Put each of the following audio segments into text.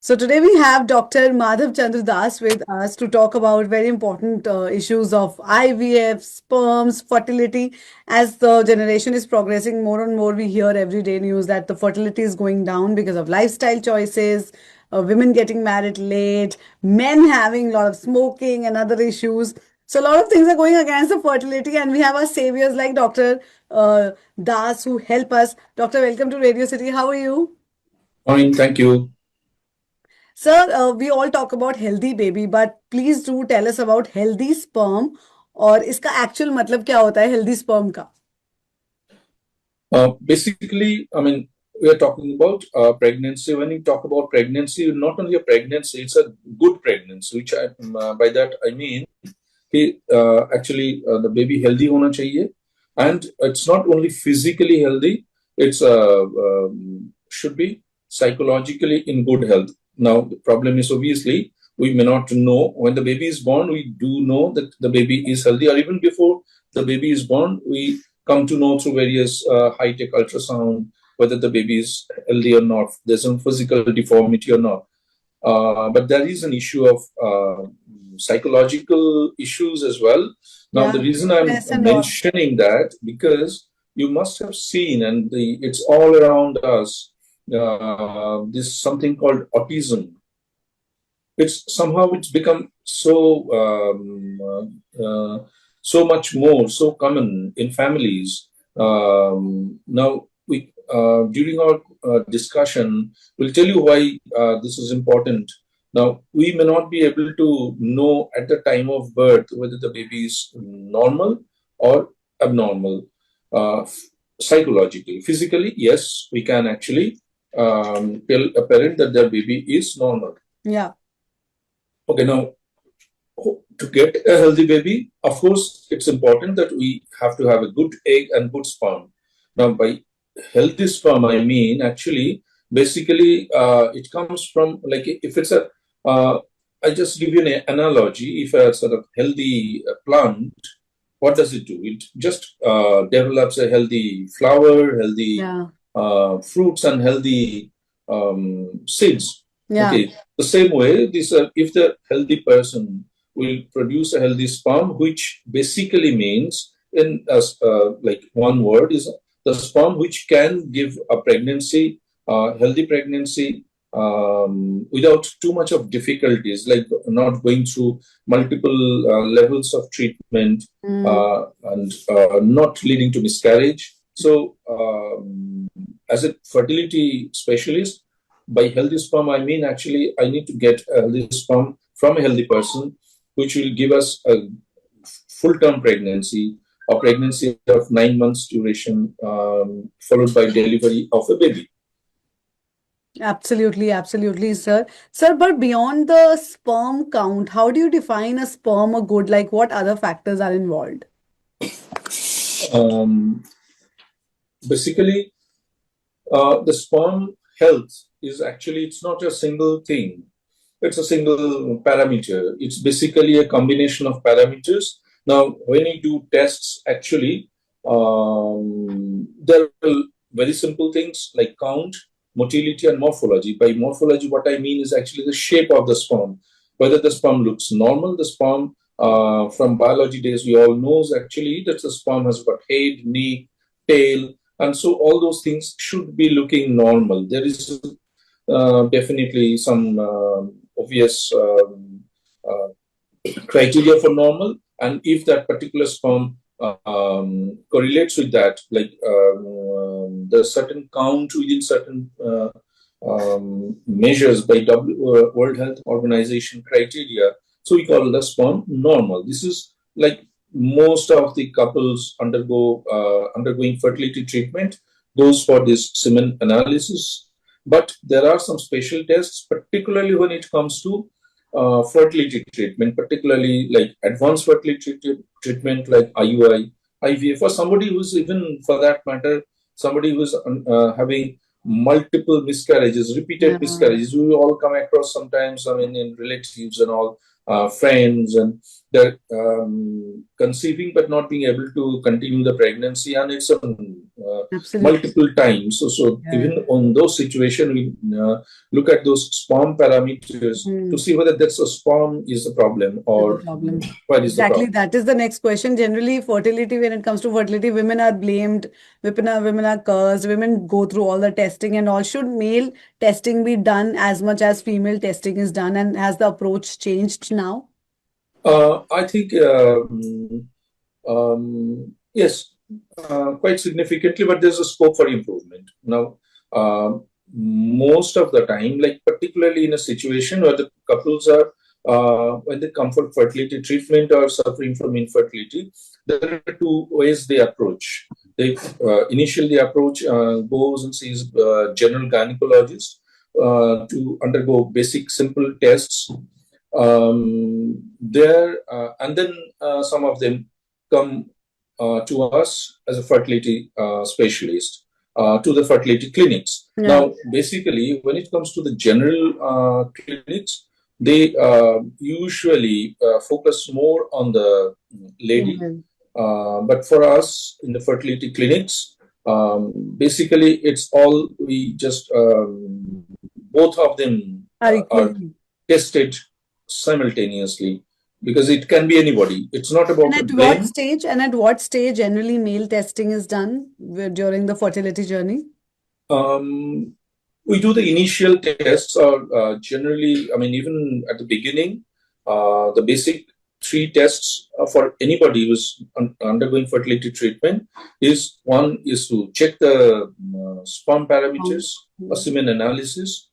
So today we have Dr. Madhab Chandra Das with us to talk about very important issues of IVF, sperms, fertility. As the generation is progressing more and more, we hear everyday news that the fertility is going down because of lifestyle choices, women getting married late, men having a lot of smoking and other issues. So a lot of things are going against the fertility, and we have our saviors like Dr. Das who help us. Doctor, welcome to Radio City. How are you? Fine, thank you. Sir, we all talk about healthy baby, but please do tell us about healthy sperm और इसका actual मतलब क्या होता है healthy sperm का? Basically, we are talking about pregnancy. When you talk about pregnancy, not only a pregnancy, it's a good pregnancy, which by that I mean the baby healthy होना चाहिए, and it's not only physically healthy, it's should be psychologically in good health. Now, the problem is obviously we may not know when the baby is born. We do know that the baby is healthy, or even before the baby is born, we come to know through various high-tech ultrasound whether the baby is healthy or not, there's some physical deformity or not. But there is an issue of psychological issues as well. Now, the reason I'm mentioning that, because you must have seen, and it's all around us, this something called autism. It's become so much more, so common in families. Now, we during our discussion, we'll tell you why this is important. Now, we may not be able to know at the time of birth whether the baby is normal or abnormal. Psychologically, physically, yes, we can actually tell a parent that their baby is normal. Yeah. Okay, now, to get a healthy baby, of course, it's important that we have to have a good egg and good sperm. Now, by healthy sperm, I mean, actually, basically, it comes from, like, if it's I just give you an analogy. If a sort of healthy plant, what does it do? It just develops a healthy flower, healthy fruits, and healthy seeds. Yeah. Okay. The same way, if the healthy person will produce a healthy sperm, which basically means, in like one word, is the sperm which can give a pregnancy, healthy pregnancy, without too much of difficulties, like not going through multiple levels of treatment and not leading to miscarriage. So, as a fertility specialist, by healthy sperm, I mean actually I need to get a healthy sperm from a healthy person, which will give us a full-term pregnancy, a pregnancy of 9 months duration, followed by delivery of a baby. Absolutely, absolutely, sir. Sir, but beyond the sperm count, how do you define a sperm a good? Like, what other factors are involved? Basically, the sperm health is actually, it's not a single thing. It's a single parameter. It's basically a combination of parameters. Now, when you do tests, actually, there are very simple things like count, motility, and morphology. By morphology, what I mean is actually the shape of the sperm. Whether the sperm looks normal, the sperm, from biology days, we all know actually that the sperm has got head, neck, tail, and so all those things should be looking normal. There is definitely some obvious criteria for normal, and if that particular sperm correlates with that, like the certain count within certain measures by World Health Organization criteria, so we call the sperm normal. This is like most of the couples undergoing fertility treatment goes for this semen analysis. But there are some special tests, particularly when it comes to fertility treatment, particularly like advanced fertility treatment like IUI, IVF, for somebody who's, even for that matter, somebody who's having multiple miscarriages, repeated miscarriages. We all come across sometimes, in relatives and all, friends, and they're conceiving but not being able to continue the pregnancy, and it's Absolutely. multiple times. So Yeah. even on those situations, we look at those sperm parameters to Hmm. see whether that's a sperm is the problem Is the or problem. what is the Exactly. problem. That is the next question. Generally, fertility, when it comes to fertility, women are blamed, women are cursed, women go through all the testing and all. Should male testing be done as much as female testing is done? And has the approach changed now? I think yes, quite significantly, but there's a scope for improvement. Now, most of the time, like particularly in a situation where the couples are, when they come for fertility treatment or suffering from infertility, there are two ways they approach. They initially approach goes and sees general gynecologist to undergo basic simple tests there, and then some of them come to us as a fertility specialist, to the fertility clinics. Yeah. Now, basically, when it comes to the general clinics, they usually focus more on the lady. Female. But for us in the fertility clinics, basically, it's all we just both of them Are are equally. tested simultaneously because it can be anybody. It's not And about the at what blame. stage? And at what stage generally male testing is done during the fertility journey? Um, we do the initial tests, or generally, I mean, even at the beginning, the basic three tests for anybody who's undergoing fertility treatment is one is to check the sperm parameters, a Mm. semen analysis.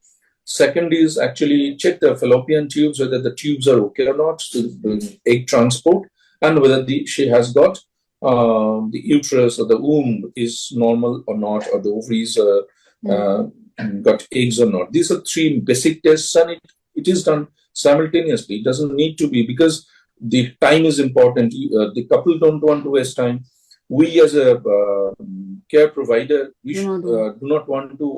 Second is actually check the fallopian tubes, whether the tubes are okay or not, to the egg transport, and whether she has got the uterus or the womb is normal or not, or the ovaries Mm. uh, got eggs or not. These are three basic tests, and it is done simultaneously. It doesn't need to be, because the time is important. The couple don't want to waste time. We, as a care provider, we Do not want. do not want to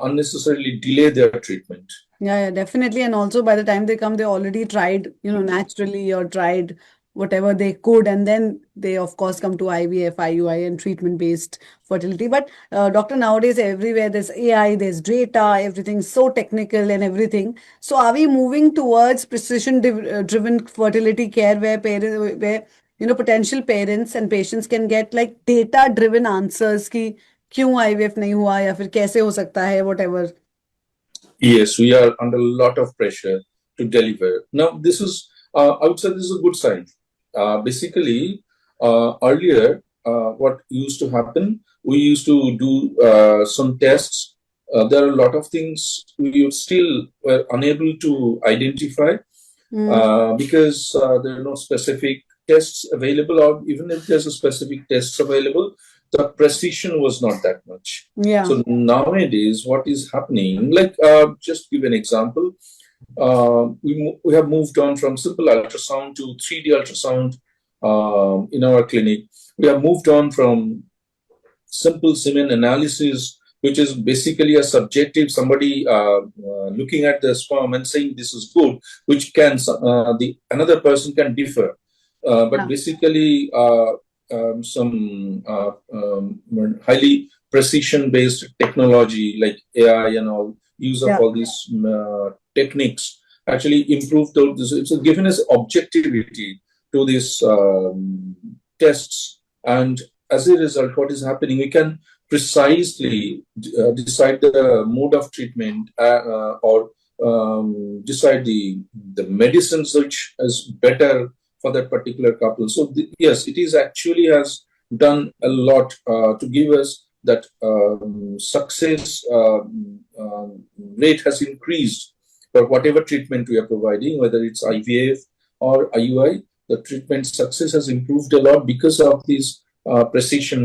unnecessarily delay their treatment. Yeah, yeah, definitely. And also by the time they come, they already tried, naturally or tried whatever they could. And then they, of course, come to IVF, IUI, and treatment-based fertility. But doctor, nowadays everywhere there's AI, there's data, everything's so technical and everything. So are we moving towards precision-driven fertility care where potential parents and patients can get like data-driven answers कि क्यों IVF नहीं हुआ या फिर कैसे हो सकता है, whatever. Yes, we are under a lot of pressure to deliver. Now, this is, I would say, this is a good sign. Basically, earlier, what used to happen, we used to do some tests. There are a lot of things we still were unable to identify Mm. because there are no specific tests available, or even if there's a specific test available, the precision was not that much. Yeah. So nowadays, what is happening, like just give an example, we have moved on from simple ultrasound to 3D ultrasound in our clinic. We have moved on from simple semen analysis, which is basically a subjective, somebody looking at the sperm and saying this is good, which can the another person can differ. But Yeah. basically, some highly precision-based technology like AI and all, use of Yeah. all these techniques actually improved those. It's given us objectivity to these tests, and as a result, what is happening, we can precisely decide the mode of treatment or decide the medicines which is better for that particular couple. So yes, it is actually has done a lot to give us that success rate has increased for whatever treatment we are providing, whether it's IVF or IUI. The treatment success has improved a lot because of these precision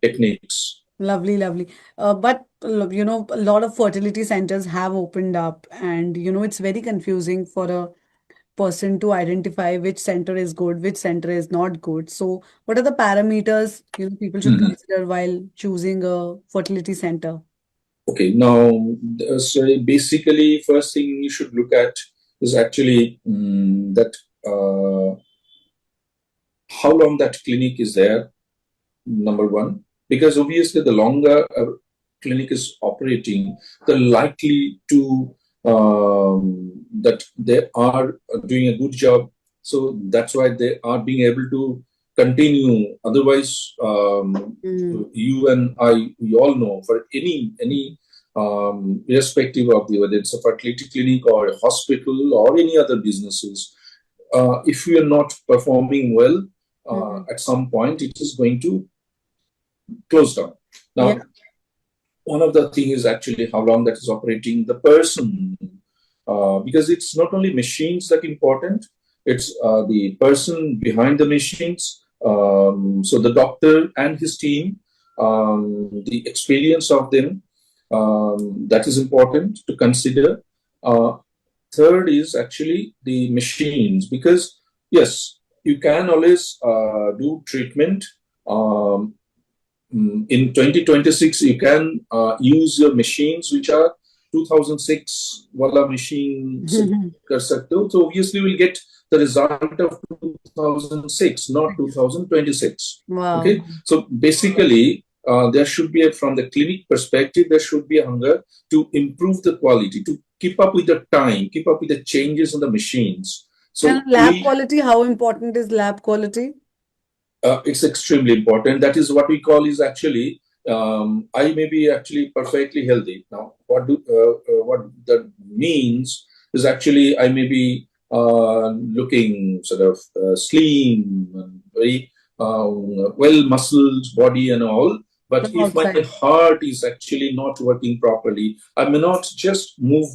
techniques. Lovely, lovely. But a lot of fertility centers have opened up, and it's very confusing for a person to identify which center is good, which center is not good. So, what are the parameters people should Mhm. consider while choosing a fertility center? Okay, now so basically, first thing you should look at is actually that how long that clinic is there, number one, because obviously the longer a clinic is operating, the likely to that they are doing a good job. So that's why they are being able to continue. Otherwise, you and I, we all know for any irrespective of whether it's a fertility clinic or a hospital or any other businesses, if we are not performing well, at some point it is going to close down. Now, Yeah. one of the things is actually how long that is operating, the person, because it's not only machines that important, it's the person behind the machines. So the doctor and his team, the experience of them, that is important to consider. Third is actually the machines, because yes, you can always do treatment. In 2026, you can use your machines which are 2006 wala machine se kar sakte ho. So obviously we'll get the result of 2006, not 2026. Wow. Okay, so basically there should be from the clinic perspective, there should be a hunger to improve the quality, to keep up with the time, keep up with the changes in the machines. And So lab quality, how important is lab quality? it's extremely important. That is what we call is actually I may be actually perfectly healthy. Now, what that means is actually I may be looking sort of slim and very well muscled body and all. But From if my outside. heart is actually not working properly, I may not just move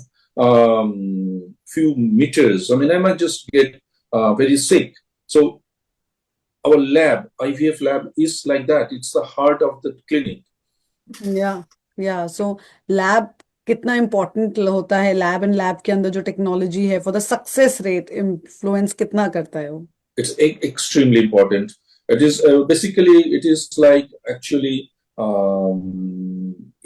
few meters. I mean, I might just get very sick. So our lab, IVF lab, is like that. It's the heart of the clinic. Yeah. Yeah. So lab कितना important होता है lab and lab के अंदर जो technology है for the success rate influence कितना करता है वो It's extremely important. It is basically, it is like actually,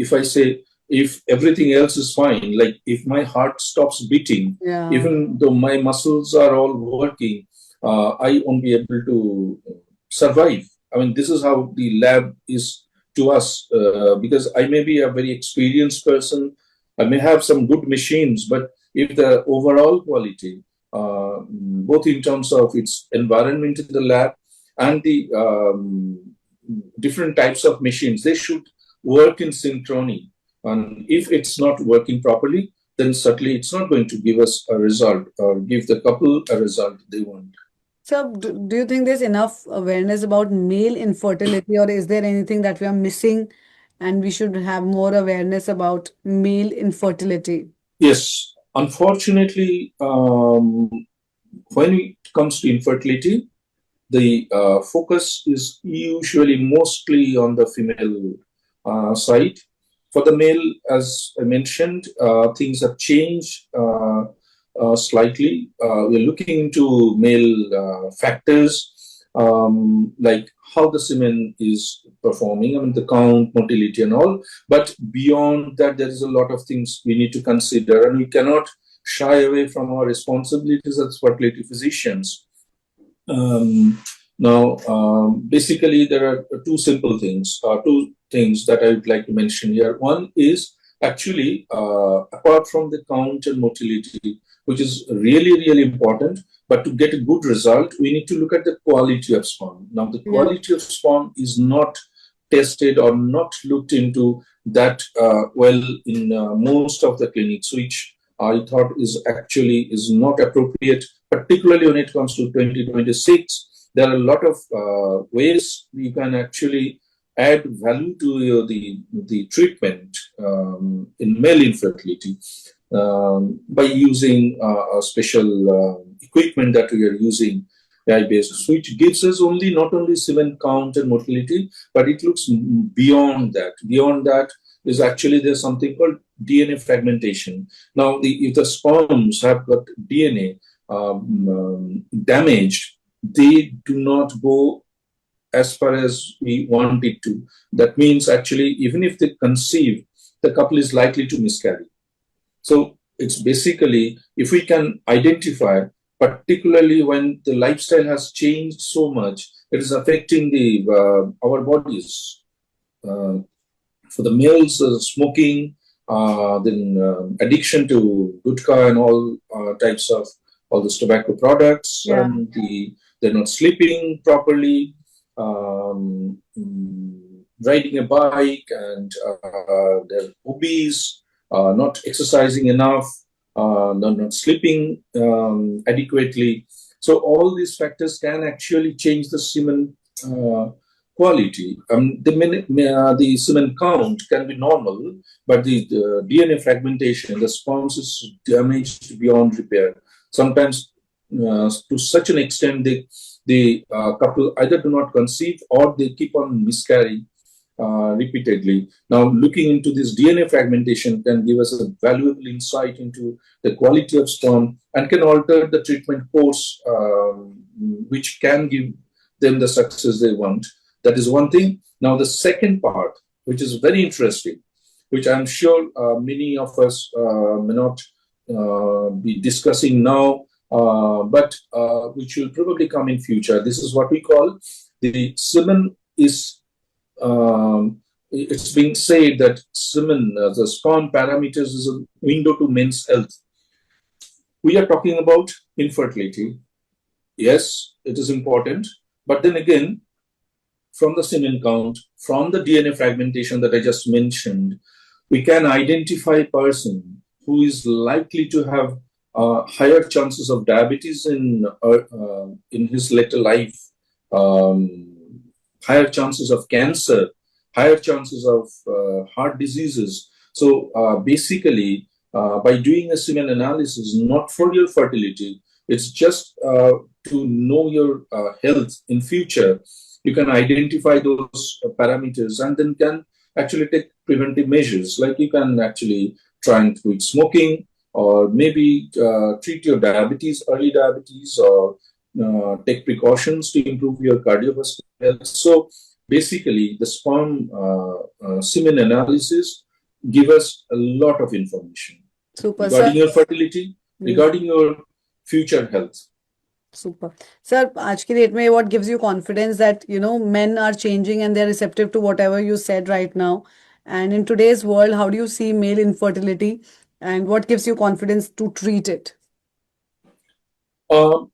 if I say, if everything else is fine, like if my heart stops beating, Yeah. even though my muscles are all working, I won't be able to survive. I mean, this is how the lab is to us, because I may be a very experienced person. I may have some good machines, but if the overall quality, both in terms of its environment in the lab and the different types of machines, they should work in synchrony. And if it's not working properly, then certainly it's not going to give us a result or give the couple a result they want. So, do you think there's enough awareness about male infertility, or is there anything that we are missing and we should have more awareness about male infertility? Yes, unfortunately, when it comes to infertility, the focus is usually mostly on the female side. For the male, as I mentioned, things have changed slightly. We're looking into male factors, like how the semen is performing, I mean, the count, motility, and all. But beyond that, there is a lot of things we need to consider, and we cannot shy away from our responsibilities as fertility physicians. Now, basically, there are two things that I would like to mention here. One is actually, apart from the count and motility, which is really, really important, but to get a good result, we need to look at the quality of sperm. Now, the Yeah. quality of sperm is not tested or not looked into that well in most of the clinics, which I thought is not appropriate, particularly when it comes to 2026. There are a lot of ways you can actually add value to the treatment in male infertility by using a special equipment that we are using, AI-based, which gives us not only semen count and motility, but it looks beyond that. Beyond that is actually there's something called DNA fragmentation. Now, if the sperms have got DNA damaged, they do not go as far as we want it to. That means actually, even if they conceive, the couple is likely to miscarry. So it's basically if we can identify, particularly when the lifestyle has changed so much, it is affecting the our bodies. For the males, smoking, then addiction to gutka and all types of all those tobacco products, Yeah. and they're not sleeping properly, riding a bike, and they're obese, not exercising enough, not sleeping adequately. So all these factors can actually change the semen quality. The semen count can be normal, but the DNA fragmentation, the sperms is damaged beyond repair. Sometimes, to such an extent, the couple either do not conceive or they keep on miscarrying repeatedly. Now, looking into this DNA fragmentation can give us a valuable insight into the quality of sperm and can alter the treatment course, which can give them the success they want. That is one thing. Now, the second part, which is very interesting, which I'm sure many of us may not be discussing now, but which will probably come in future. This is what we call the semen is. It's being said that semen, the sperm parameters, is a window to men's health. We are talking about infertility. Yes, it is important, but then again, from the semen count, from the DNA fragmentation that I just mentioned, we can identify a person who is likely to have higher chances of diabetes in his later life, higher chances of cancer, higher chances of heart diseases. So basically, by doing a semen analysis, not for your fertility, it's just to know your health in future. You can identify those parameters and then can actually take preventive measures. Like you can actually try and quit smoking, or maybe treat your diabetes, early diabetes, or take precautions to improve your cardiovascular health. So basically, the sperm semen analysis give us a lot of information Super, regarding sir. your fertility, regarding your future health. Super. Sir, आज की date में what gives you confidence that, men are changing and they're receptive to whatever you said right now? And in today's world, how do you see male infertility and what gives you confidence to treat it? There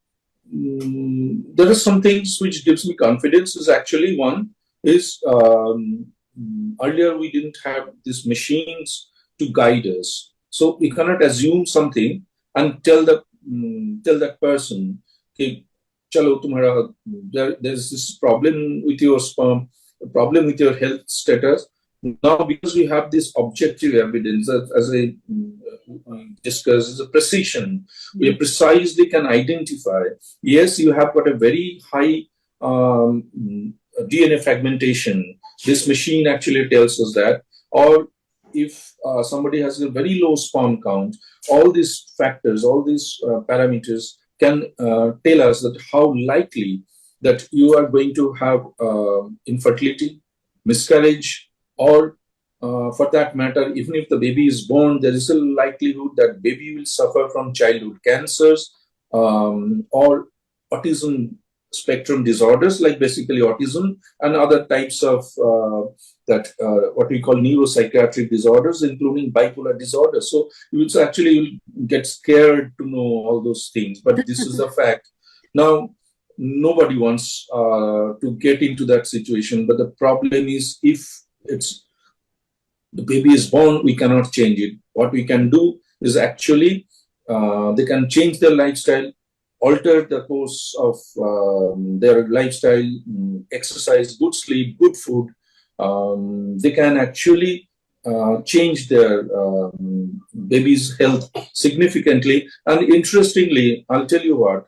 are some things which gives me confidence. Is actually one is earlier we didn't have these machines to guide us, so we cannot assume something and tell that person, okay, chalo tumhara, there's this problem with your sperm, a problem with your health status. Now, because we have this objective evidence, as I discussed, is a precision. We precisely can identify, yes, you have got a very high DNA fragmentation. This machine actually tells us that. Or if somebody has a very low sperm count, all these factors, all these parameters can tell us that how likely that you are going to have infertility, miscarriage, or for that matter, even if the baby is born, there is a likelihood that baby will suffer from childhood cancers or autism spectrum disorders, like basically autism and other types of what we call neuropsychiatric disorders, including bipolar disorder. So you will actually get scared to know all those things, but this is a fact. Now, nobody wants to get into that situation, but the problem is if the baby is born, we cannot change it. What we can do is actually they can change their lifestyle, alter the course of their lifestyle, exercise, good sleep, good food. They can actually change their baby's health significantly. And interestingly, I'll tell you what,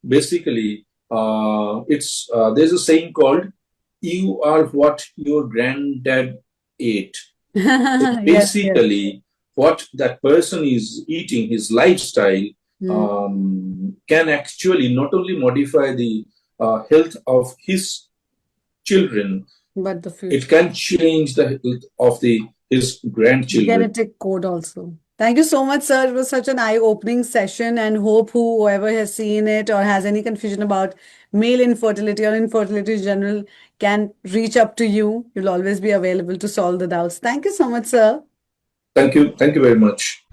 basically, there's a saying called, you are what your granddad ate. Yes, Basically, what that person is eating, his lifestyle, can actually not only modify the health of his children, but the future. it can change the health of the his grandchildren. Genetic code also. Thank you so much, sir. It was such an eye-opening session, and hope whoever has seen it or has any confusion about male infertility or infertility in general can reach up to you. You'll always be available to solve the doubts. Thank you so much, sir. Thank you very much.